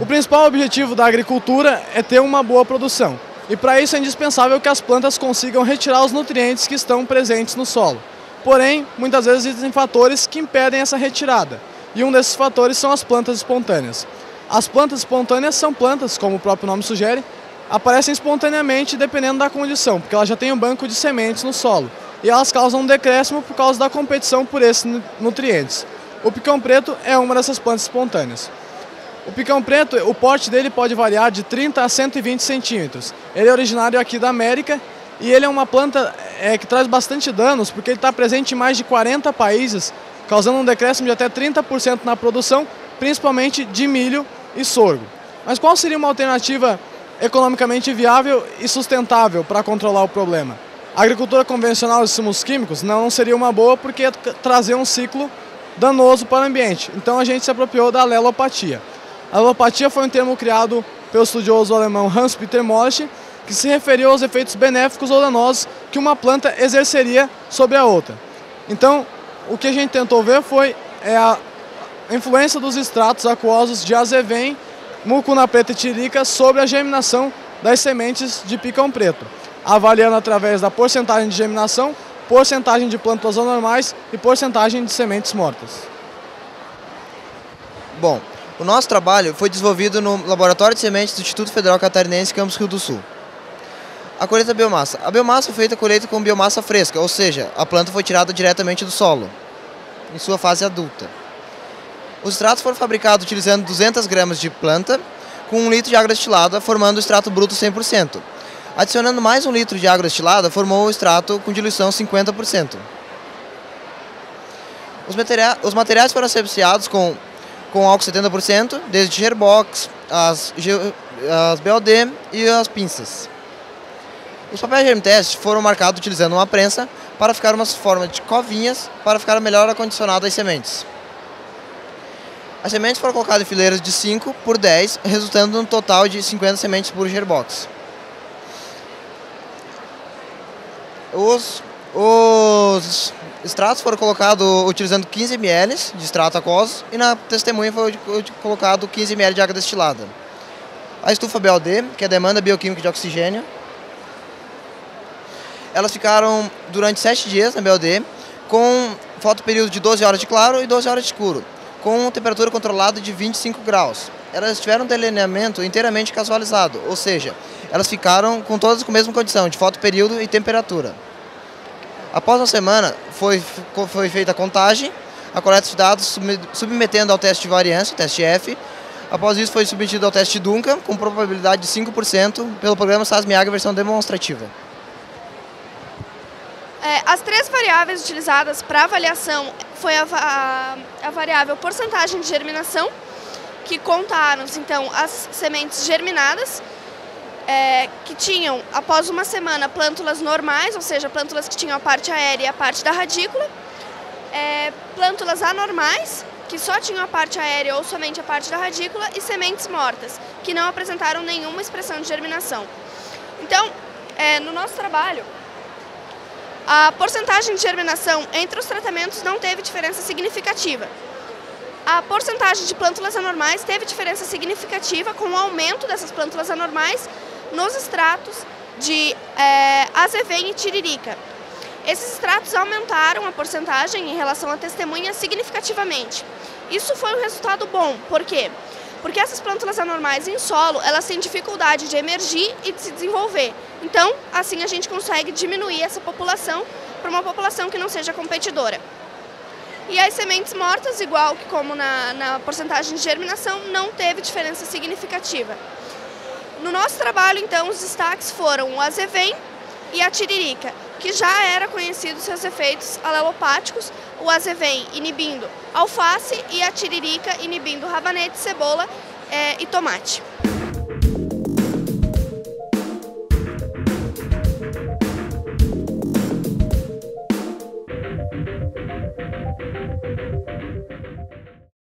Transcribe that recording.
O principal objetivo da agricultura é ter uma boa produção. E para isso é indispensável que as plantas consigam retirar os nutrientes que estão presentes no solo. Porém, muitas vezes existem fatores que impedem essa retirada. E um desses fatores são as plantas espontâneas. As plantas espontâneas são plantas, como o próprio nome sugere, aparecem espontaneamente dependendo da condição, porque elas já têm um banco de sementes no solo. E elas causam um decréscimo por causa da competição por esses nutrientes. O picão preto é uma dessas plantas espontâneas. O picão preto, o porte dele pode variar de 30 a 120 centímetros. Ele é originário aqui da América e ele é uma planta que traz bastante danos, porque ele está presente em mais de 40 países, causando um decréscimo de até 30% na produção, principalmente de milho e sorgo. Mas qual seria uma alternativa economicamente viável e sustentável para controlar o problema? A agricultura convencional de insumos químicos não seria uma boa porque ia trazer um ciclo danoso para o ambiente. Então a gente se apropriou da alelopatia. A alelopatia foi um termo criado pelo estudioso alemão Hans-Peter Molesch, que se referiu aos efeitos benéficos ou danosos que uma planta exerceria sobre a outra. Então, o que a gente tentou ver foi a influência dos extratos aquosos de azevém, mucuna preta e tiririca sobre a germinação das sementes de picão preto, avaliando através da porcentagem de germinação, porcentagem de plântulas anormais e porcentagem de sementes mortas. Bom, o nosso trabalho foi desenvolvido no Laboratório de Sementes do Instituto Federal Catarinense, Campus Rio do Sul. A colheita da biomassa. A biomassa foi feita colheita com biomassa fresca, ou seja, a planta foi tirada diretamente do solo, em sua fase adulta. Os extratos foram fabricados utilizando 200 gramas de planta com 1 litro de água destilada, formando o extrato bruto 100%. Adicionando mais 1 litro de água destilada, formou o extrato com diluição 50%. Os materiais foram associados com álcool 70%, desde Gerbox, as BOD e as pinças. Os papéis germ-test foram marcados utilizando uma prensa para ficar uma forma de covinhas para ficar melhor acondicionado as sementes. As sementes foram colocadas em fileiras de 5 por 10, resultando num total de 50 sementes por Gerbox. Os extratos foram colocados utilizando 15 ml de extrato aquoso e na testemunha foi colocado 15 ml de água destilada. A estufa BOD, que é a demanda bioquímica de oxigênio, elas ficaram durante 7 dias na BOD, com fotoperíodo de 12 horas de claro e 12 horas de escuro, com temperatura controlada de 25 graus. Elas tiveram um delineamento inteiramente casualizado, ou seja, elas ficaram todas com a mesma condição de fotoperíodo e temperatura. Após uma semana, foi feita a contagem, a coleta de dados submetendo ao teste de variância, o teste F. Após isso, foi submetido ao teste Duncan, com probabilidade de 5%, pelo programa SASMIAG versão demonstrativa. As 3 variáveis utilizadas para avaliação foi a variável porcentagem de germinação, que contaram então as sementes germinadas, que tinham, após uma semana, plântulas normais, ou seja, plântulas que tinham a parte aérea e a parte da radícula, plântulas anormais, que só tinham a parte aérea ou somente a parte da radícula, e sementes mortas, que não apresentaram nenhuma expressão de germinação. Então, no nosso trabalho, a porcentagem de germinação entre os tratamentos não teve diferença significativa. A porcentagem de plântulas anormais teve diferença significativa com o aumento dessas plântulas anormais nos extratos de azevém e tiririca. Esses extratos aumentaram a porcentagem em relação à testemunha significativamente. Isso foi um resultado bom. Por quê? Porque essas plântulas anormais em solo, elas têm dificuldade de emergir e de se desenvolver. Então, assim a gente consegue diminuir essa população para uma população que não seja competidora. E as sementes mortas, igual que como na porcentagem de germinação, não teve diferença significativa. No nosso trabalho, então, os destaques foram o azevém e a tiririca, que já era conhecido seus efeitos alelopáticos, o azevém inibindo alface e a tiririca inibindo rabanete, cebola e tomate.